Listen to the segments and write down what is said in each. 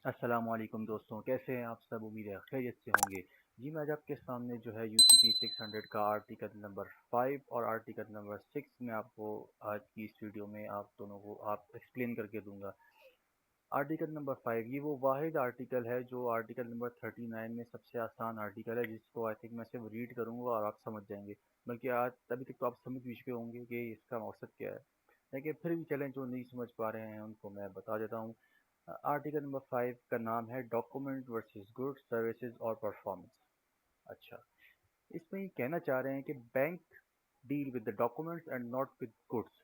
अस्सलामुअलैकुम दोस्तों, कैसे हैं आप सब? उम्मीद है खैरियत से होंगे। जी, मैं आज आपके सामने जो है यूसीपी 600 का आर्टिकल नंबर 5 और आर्टिकल नंबर 6 में आपको आज की इस वीडियो में आप दोनों को आप एक्सप्लेन करके दूंगा। आर्टिकल नंबर 5 ये वो वाहिद आर्टिकल है जो आर्टिकल नंबर 39 में सबसे आसान आर्टिकल है, जिसको आई थिंक मैं सिर्फ रीड करूंगा और आप समझ जाएंगे। बल्कि आज अभी तक तो आप समझ भी चुके होंगे कि इसका मकसद क्या है, लेकिन फिर भी चलें, जो नहीं समझ पा रहे हैं उनको मैं बता देता हूँ। आर्टिकल नंबर 5 का नाम है डॉक्यूमेंट वर्सेस गुड्स सर्विसेज और परफॉर्मेंस। अच्छा, इसमें ये कहना चाह रहे हैं कि bank deal with the documents and not with goods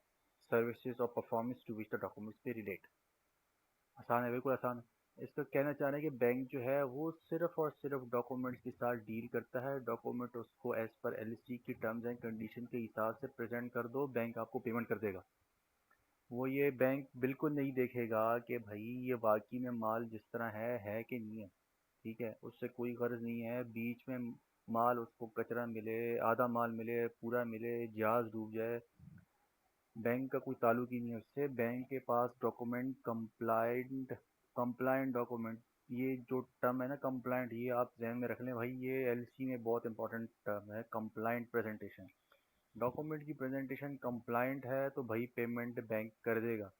services और performance to which the documents they relate. आसान है, बिल्कुल आसान है। इसका कहना चाह रहे हैं कि बैंक जो है वो सिर्फ और सिर्फ डॉक्यूमेंट्स के साथ डील करता है। डॉक्यूमेंट उसको एज पर एलसी की टर्म्स एंड कंडीशन के हिसाब से प्रेजेंट कर दो, बैंक आपको पेमेंट कर देगा। वो ये बैंक बिल्कुल नहीं देखेगा कि भाई ये वाकई में माल जिस तरह है कि नहीं है। ठीक है, उससे कोई गर्ज नहीं है बीच में माल उसको कचरा मिले, आधा माल मिले, पूरा मिले, जहाज डूब जाए। बैंक का कोई ताल्लुक ही नहीं है उससे। बैंक के पास डॉक्यूमेंट कंप्लाइंट डॉक्यूमेंट, ये जो टर्म है ना कंप्लाइंट, ये आप जहन में रख लें भाई, ये एलसी में बहुत इंपॉर्टेंट टर्म है कंप्लाइंट प्रेजेंटेशन। डॉक्यूमेंट की प्रेजेंटेशन कंप्लाइंट है तो भाई पेमेंट बैंक कर देगा।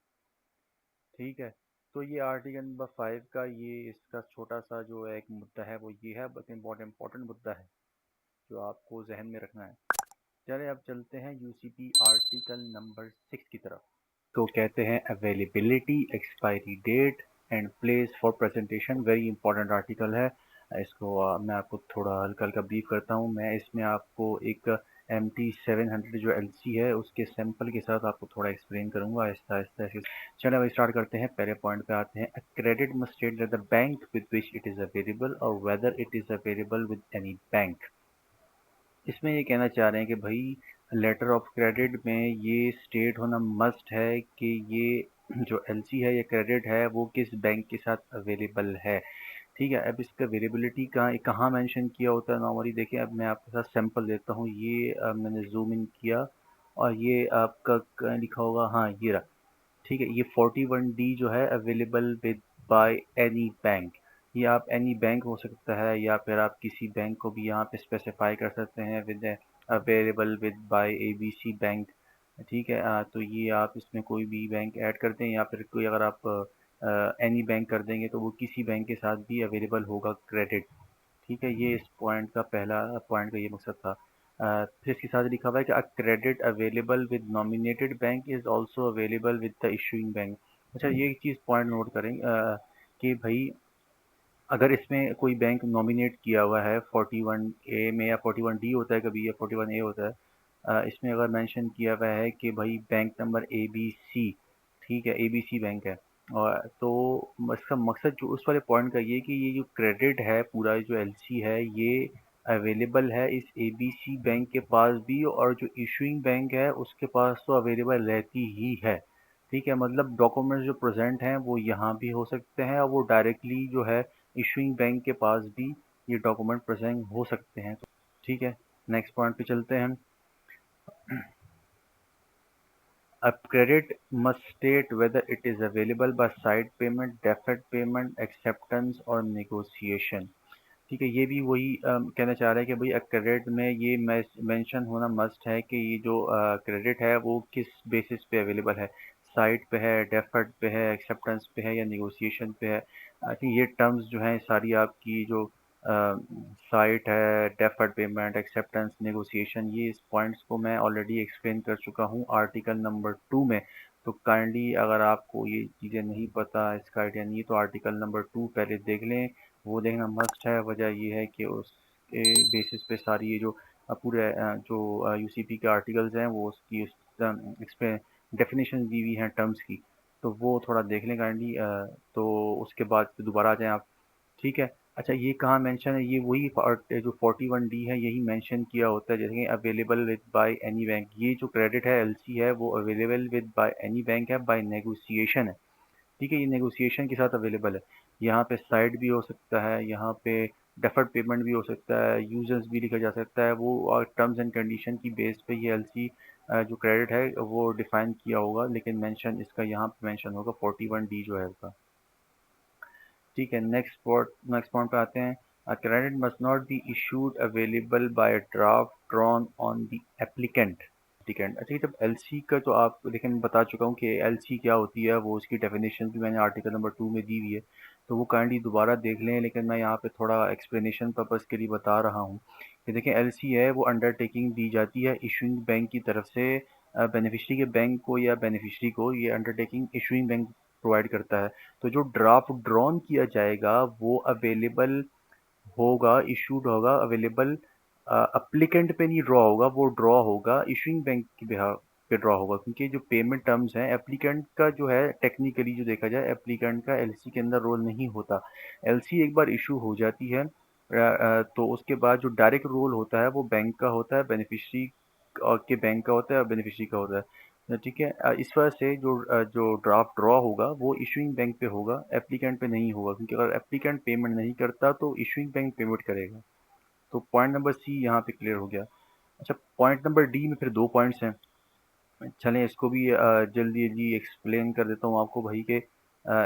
ठीक है, तो ये आर्टिकल नंबर 5 का ये इसका छोटा सा जो एक मुद्दा है वो ये है, बस इम्पोर्टेंट मुद्दा है जो आपको जहन में रखना है। चलिए अब चलते हैं यूसीपी आर्टिकल नंबर 6 की तरफ। तो कहते हैं availability, expiry date and place for presentation, very important article है। इसको मैं आपको थोड़ा हल्का हल्का ब्रीफ करता हूँ। मैं इसमें आपको एक MT700 जो एलसी है उसके सैंपल के साथ आपको थोड़ा एक्सप्लेन करूँगा आहिस्ता आहिस्ता ऐसे। चलिए अब स्टार्ट करते हैं, पहले पॉइंट पे आते हैं। Credit must state that the bank with which it is available और whether it is available with any bank. इसमें ये कहना चाह रहे हैं कि भाई लेटर ऑफ क्रेडिट में ये स्टेट होना मस्ट है कि ये जो एलसी है, ये क्रेडिट है, वो किस बैंक के साथ अवेलेबल है। ठीक है, अब इसका अवेलेबिलिटी कहाँ मेंशन किया होता है नॉर्मली। देखिए, अब मैं आपके साथ सैंपल देता हूँ। ये मैंने जूम इन किया और ये आपका लिखा होगा, हाँ ये रहा। ठीक है, ये 41D जो है available with by any bank. ये आप एनी बैंक हो सकता है या फिर आप किसी बैंक को भी यहाँ पे स्पेसिफाई कर सकते हैं with available with by ABC bank. ठीक है, तो ये आप इसमें कोई भी बैंक ऐड कर दें या फिर कोई अगर आप एनी बैंक कर देंगे तो वो किसी बैंक के साथ भी अवेलेबल होगा क्रेडिट। ठीक है, ये इस पॉइंट का पहला पॉइंट का ये मकसद था। फिर इसके साथ लिखा हुआ है कि a credit available with nominated bank is also available with the issuing bank. अच्छा, ये एक चीज़ पॉइंट नोट करें कि भाई अगर इसमें कोई बैंक नॉमिनेट किया हुआ है 41A में, या 41D होता है कभी, या 41A होता है, इसमें अगर मेंशन किया हुआ है कि भाई बैंक नंबर ABC, ठीक है, ABC बैंक है, और तो इसका मकसद जो उस वाले पॉइंट का ये कि ये जो क्रेडिट है पूरा जो एलसी है ये अवेलेबल है इस ABC बैंक के पास भी, और जो इशूइंग बैंक है उसके पास तो अवेलेबल रहती ही है। ठीक है, मतलब डॉक्यूमेंट्स जो प्रेजेंट हैं वो यहाँ भी हो सकते हैं और वो डायरेक्टली जो है इशूइंग बैंक के पास भी ये डॉक्यूमेंट प्रेजेंट हो सकते हैं। ठीक है, नेक्स्ट पॉइंट पे चलते हैं। A credit must state whether it is available by side payment, deferred payment, acceptance और negotiation। ठीक है, ये भी वही कहना चाह रहा है कि भाई क्रेडिट में ये मेंशन होना मस्ट है कि ये जो क्रेडिट है वो किस बेसिस पे अवेलेबल है। साइट पे है, डेफर्ड पे है, एक्सेप्टेंस पे है या निगोशिएशन पे है। आई थिंक ये टर्म्स जो हैं सारी आपकी जो साइट है, डेफर्ड पेमेंट, एक्सेप्टेंस, नेगोशिएशन, ये इस पॉइंट्स को मैं ऑलरेडी एक्सप्लेन कर चुका हूँ आर्टिकल नंबर 2 में। तो काइंडली अगर आपको ये चीज़ें नहीं पता, इसका आइडिया नहीं है, तो आर्टिकल नंबर 2 पहले देख लें, वो देखना मस्ट है। वजह ये है कि उसके बेसिस पे सारी ये जो पूरे जो यूसीपी के आर्टिकल्स हैं वो उसकी इस पे डेफिनेशन दी हुई हैं टर्म्स की, तो वो थोड़ा देख लें काइंडली, तो उसके बाद फिर दोबारा आ जाएं आप। ठीक है, अच्छा ये कहाँ मेंशन है, ये वही जो 41D है यही मेंशन किया होता है, जैसे कि available with by any bank. ये जो क्रेडिट है एलसी है वो available with by any bank है, बाय नेगोशिएशन है। ठीक है, ये नेगोशिएशन के साथ अवेलेबल है। यहाँ पे साइड भी हो सकता है, यहाँ पे डेफर्ड पेमेंट भी हो सकता है, यूजर्स भी लिखा जा सकता है वो, और टर्म्स एंड कंडीशन की बेस पे ये एलसी जो क्रेडिट है वो डिफाइन किया होगा, लेकिन मेंशन इसका यहाँ पे मेंशन होगा 41D जो है इसका। ठीक है, नेक्स्ट पॉइंट पे आते हैं। Credit must not be issued available by draft drawn on the applicant applicant. अच्छा, जब एलसी का तो आप देखिए मैं बता चुका हूँ कि एलसी क्या होती है, वो उसकी डेफिनेशन भी मैंने आर्टिकल नंबर 2 में दी हुई है, तो वो काइंडली दोबारा देख लें। लेकिन मैं यहाँ पे थोड़ा एक्सप्लेनेशन पर्पज़ के लिए बता रहा हूँ कि देखें, एलसी है वो अंडरटेकिंग दी जाती है इशूइंग बैंक की तरफ से बेनिफिशरी के बैंक को या बेनिफिशरी को। ये अंडरटेकिंग इशूइंग बैंक प्रोवाइड करता है। तो जो ड्राफ्ट ड्रॉन किया जाएगा वो अवेलेबल होगा, इशूड होगा, अवेलेबल अप्लीकेंट पे नहीं ड्रॉ होगा, वो ड्रॉ होगा इशूइंग बैंक के बिहाफ पे ड्रॉ होगा। क्योंकि जो पेमेंट टर्म्स हैं एप्लीकेंट का जो है, टेक्निकली जो देखा जाए एप्लीकेंट का एलसी के अंदर रोल नहीं होता। एलसी एक बार इशू हो जाती है तो उसके बाद जो डायरेक्ट रोल होता है वो बैंक का होता है, बेनिफिशरी के बैंक का होता है और बेनिफिशरी का होता है। ठीक है, इस वजह से जो ड्राफ्ट ड्रॉ होगा वो इशूइंग बैंक पे होगा, एप्लीकेंट पे नहीं होगा। क्योंकि अगर एप्लीकेंट पेमेंट नहीं करता तो इशूइंग बैंक पेमेंट करेगा। तो पॉइंट नंबर सी यहाँ पे क्लियर हो गया। अच्छा, पॉइंट नंबर डी में फिर दो पॉइंट्स हैं। चलें इसको भी जल्दी जल्दी एक्सप्लेन कर देता हूँ आपको भाई के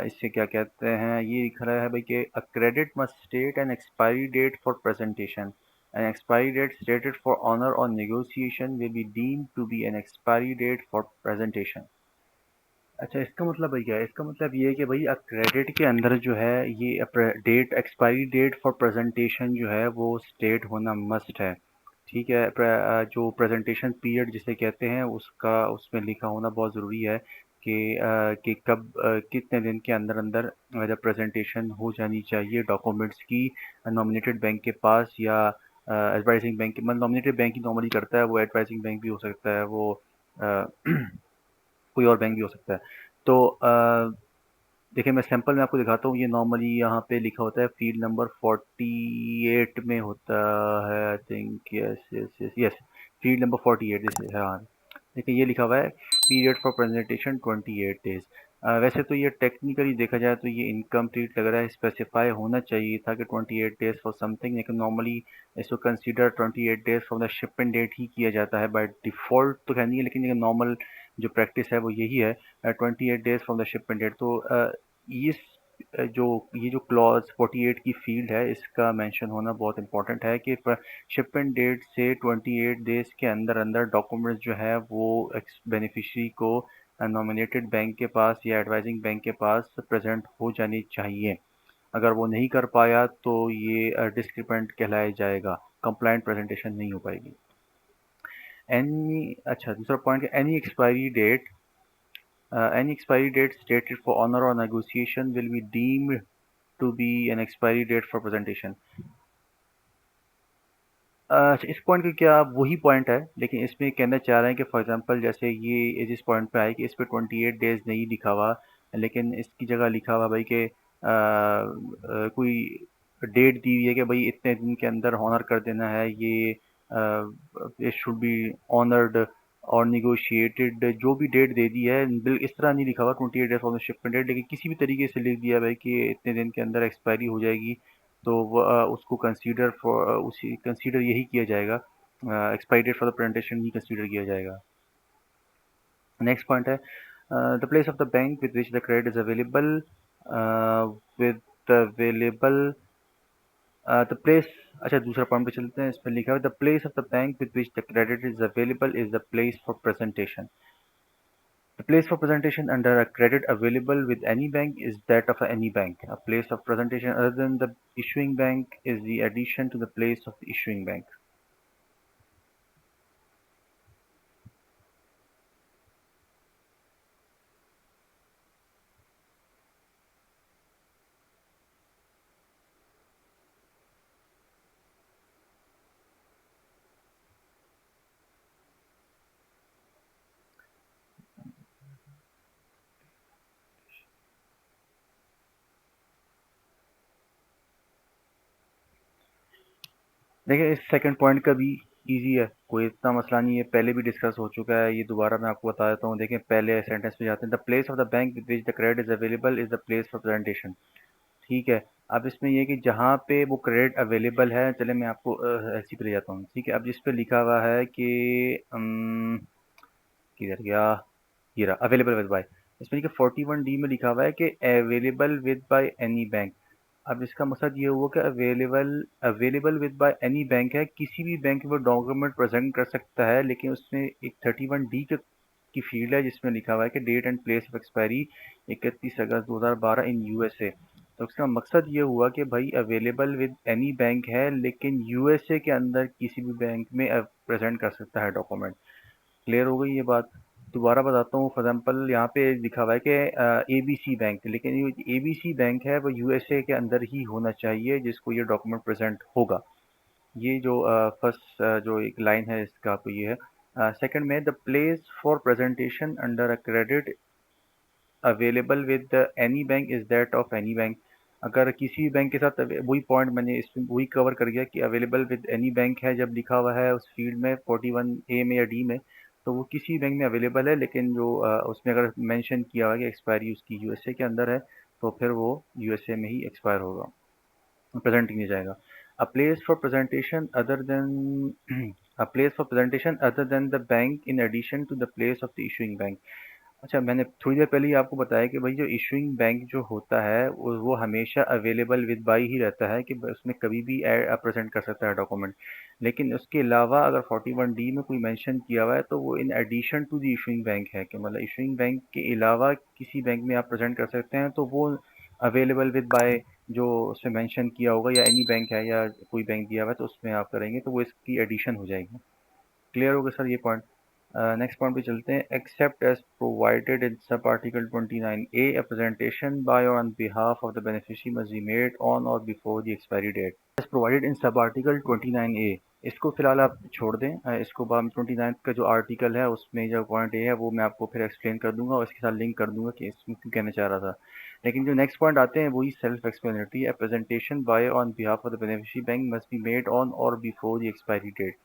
इससे क्या कहते हैं। ये लिख रहा है भाई कि a credit must state an expiry date for presentation. An expiry date stated for honour और negotiation will be deemed to be an expiry date for presentation. अच्छा, इसका मतलब भाई क्या है? इसका मतलब ये है कि भाई क्रेडिट के अंदर जो है ये date, expiry date for presentation जो है वो स्टेट होना मस्ट है। ठीक है, जो प्रेजेंटेशन पीरियड जिसे कहते हैं उसका उसमें लिखा होना बहुत ज़रूरी है कि कब कितने दिन के अंदर अंदर जब प्रेजेंटेशन हो जानी चाहिए डॉक्यूमेंट्स की नॉमिनेटेड बैंक के पास या एडवाइजिंग बैंक। मतलब नॉमिनेटेड बैंक ही नॉर्मली करता है, वो एडवाइजिंग बैंक भी हो सकता है, वो अ, कोई और बैंक भी हो सकता है। तो देखिए मैं सैंपल में आपको दिखाता हूँ। ये नॉर्मली यहाँ पे लिखा होता है, फील्ड नंबर 48 में होता है I think. Yes yes yes yes, field number 48 this है। हाँ, देखिए ये लिखा हुआ है पीरियड फॉर प्रेजेंटेशन 28 डेज। वैसे तो ये टेक्निकली देखा जाए तो ये इनकम्प्लीट लग रहा है, स्पेसिफाई होना चाहिए था कि 28 डेज फॉर समथिंग। लेकिन नॉर्मली इसको consider 28 days from the shipment date ही किया जाता है बाय डिफ़ॉल्ट, तो कह नहीं है, लेकिन ये नॉर्मल जो प्रैक्टिस है वो यही है, 28 days from the shipment date. तो इस जो ये जो क्लॉज 48 की फील्ड है इसका मेंशन होना बहुत इंपॉर्टेंट है कि शिपमेंट डेट से 28 डेज के अंदर अंदर डॉक्यूमेंट्स जो है वो बेनिफिशियरी को नॉमिनेटेड बैंक के पास या एडवाइजिंग बैंक के पास प्रेजेंट हो जानी चाहिए। अगर वो नहीं कर पाया तो ये डिस्क्रिपेंट कहलाया जाएगा, कंप्लाइंट प्रेजेंटेशन नहीं हो पाएगी। एनी अच्छा, दूसरा point, any expiry date stated for honor or negotiation will be deemed to be an expiry date for presentation। अच्छा, इस पॉइंट का क्या वही पॉइंट है, लेकिन इसमें कहना चाह रहे हैं कि फॉर एग्जांपल जैसे ये जिस पॉइंट पे आए कि इस पे 28 डेज नहीं लिखा हुआ, लेकिन इसकी जगह लिखा हुआ भाई कि कोई डेट दी हुई है कि भाई इतने दिन के अंदर ऑनर कर देना है, ये शुड बी ऑनर्ड और निगोशिएटेड। जो भी डेट दे दी है इस तरह नहीं लिखा हुआ 28 days on the shipment date, लेकिन किसी भी तरीके से लिख दिया भाई कि इतने दिन के अंदर एक्सपायरी हो जाएगी, तो उसको कंसीडर फॉर उसी कंसीडर यही किया जाएगा, expiry date for the presentation ही कंसीडर किया जाएगा। नेक्स्ट पॉइंट है the place of the bank with which the credit is available with available the place. अच्छा, दूसरा पॉइंट पे चलते हैं। इसमें लिखा है the place of the bank with which the credit is available is the place for presentation. The place for presentation under a credit available with any bank is that of any bank. A place of presentation other than the issuing bank is the addition to the place of the issuing bank. देखिए इस second point का भी easy है, कोई इतना मसला नहीं है, पहले भी डिस्कस हो चुका है। ये दोबारा मैं आपको बता देता हूँ। देखें पहले सेंटेंस पे जाते हैं, the place of the bank with which the credit is available is the place for presentation. ठीक है, अब इसमें ये कि जहाँ पे वो क्रेडिट अवेलेबल है, चले मैं आपको ऐसी पे ले जाता हूँ। ठीक है, अब जिस पे लिखा हुआ है कि किधर गया, ये रहा, अवेलेबल विद बाय। इसमें लिखा 41D में लिखा हुआ है कि available with by any bank. अब इसका मकसद ये हुआ कि available with by any bank है, किसी भी बैंक में वो डॉक्यूमेंट प्रेजेंट कर सकता है, लेकिन उसमें एक 31D की फील्ड है जिसमें लिखा हुआ है कि date and place of expiry 31 अगस्त 2012 इन यूएसए। तो इसका मकसद ये हुआ कि भाई अवेलेबल विद एनी बैंक है, लेकिन यूएसए के अंदर किसी भी बैंक में प्रेजेंट कर सकता है डॉक्यूमेंट। क्लियर हो गई ये बात? दोबारा बताता हूँ। फॉर एग्जाम्पल यहाँ पे लिखा हुआ है कि एबीसी बैंक, लेकिन ये एबीसी बैंक है वो यूएसए के अंदर ही होना चाहिए जिसको ये डॉक्यूमेंट प्रेजेंट होगा। ये जो फर्स्ट जो एक लाइन है इसका आपको ये है। सेकंड में the place for presentation under a credit available with any bank is that of any bank. अगर किसी भी बैंक के साथ वही पॉइंट मैंने इसमें वही कवर कर गया कि अवेलेबल विद एनी बैंक है जब लिखा हुआ है उस फील्ड में 41A में या डी में, तो वो किसी भी बैंक में अवेलेबल है, लेकिन जो उसमें अगर मेंशन किया हुआ है कि एक्सपायरी उसकी यूएसए के अंदर है तो फिर वो यूएसए में ही एक्सपायर होगा, प्रेजेंट ही नहीं जाएगा। A place for presentation other than a place for presentation other than the bank in addition to the place of the issuing bank. अच्छा, मैंने थोड़ी देर पहले ही आपको बताया कि भाई जो इशूइंग बैंक जो होता है वो हमेशा अवेलेबल विद बाई ही रहता है कि उसमें कभी भी प्रेजेंट कर सकता है डॉक्यूमेंट। लेकिन उसके अलावा अगर 41D में कोई मेंशन किया हुआ है तो वो in addition to the issuing bank है, कि मतलब इशूइंग बैंक के अलावा किसी बैंक में आप प्रेजेंट कर सकते हैं, तो वो अवेलेबल विद बाय जो उसमें मेंशन किया होगा, या एनी बैंक है या कोई बैंक दिया हुआ है तो उसमें आप करेंगे तो वो इसकी एडिशन हो जाएगी। क्लियर हो गया सर ये पॉइंट? नेक्स्ट पॉइंट पे चलते हैं। Accept as provided in sub article 29A a presentation by or on behalf of the beneficiary must be made on or before the expiry date as provided in sub article 29A। इसको फिलहाल आप छोड़ दें। इसको बाद 29 का जो article है उसमें जो पॉइंट ए है वो मैं आपको फिर एक्सप्लेन कर दूंगा और इसके साथ लिंक कर दूंगा कि इसमें क्यों कहना चाह रहा था। लेकिन जो नेक्स्ट पॉइंट आते हैं वही सेल्फ एक्सप्लेनेटरी है। Presentation by on behalf of the beneficiary bank must be made on or before the expiry date.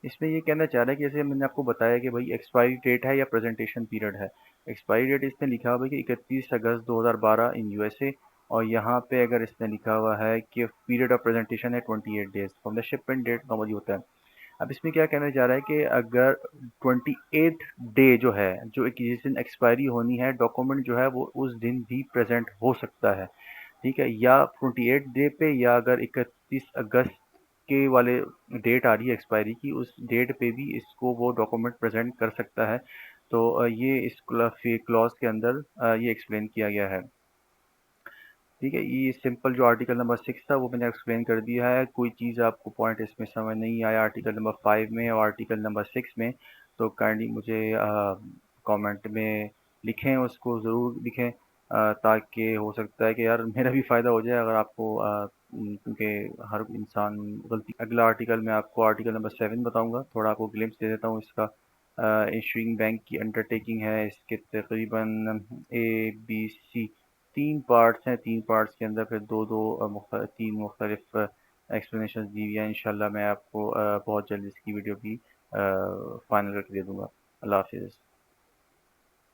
इसमें ये कहना चाह रहा है कि जैसे मैंने आपको बताया कि भाई एक्सपायरी डेट है या प्रेजेंटेशन पीरियड है। एक्सपायरी डेट इसने लिखा हुआ है कि 31 अगस्त 2012 इन यूएसए, और यहाँ पे अगर इसने लिखा हुआ है कि पीरियड ऑफ प्रेजेंटेशन है 28 days from the shipment date normally होता है। अब इसमें क्या कहना चाह रहा है कि अगर 28 डे जो है, जो एक जिस दिन एक्सपायरी होनी है, डॉक्यूमेंट जो है वो उस दिन भी प्रेजेंट हो सकता है। ठीक है, या 28 डे पे, या अगर 31 अगस्त के वाले डेट आ रही है एक्सपायरी की, उस डेट पे भी इसको वो डॉक्यूमेंट प्रेजेंट कर सकता है। तो ये इस क्लॉज के अंदर ये एक्सप्लेन किया गया है। ठीक है, ये सिंपल जो आर्टिकल नंबर 6 था वो मैंने एक्सप्लेन कर दिया है। कोई चीज़ आपको पॉइंट इसमें समझ नहीं आया आर्टिकल नंबर 5 में और आर्टिकल नंबर 6 में, तो काइंडली मुझे कमेंट में लिखें, उसको ज़रूर लिखें, ताकि हो सकता है कि यार मेरा भी फ़ायदा हो जाए अगर आपको क्योंकि हर इंसान गलती। अगला आर्टिकल मैं आपको आर्टिकल नंबर 7 बताऊंगा। थोड़ा आपको ग्लिम्स दे देता हूँ इसका। इशूइंग बैंक की अंडरटेकिंग है, इसके तकरीबन ABC 3 पार्ट्स हैं। 3 पार्ट्स के अंदर फिर तीन मुख्तलिफ एक्सप्लेनेशन दी हुई हैं। इंशाल्लाह मैं आपको बहुत जल्द इसकी वीडियो भी फाइनल करके दे दूँगा। अल्लाह हाफिज़।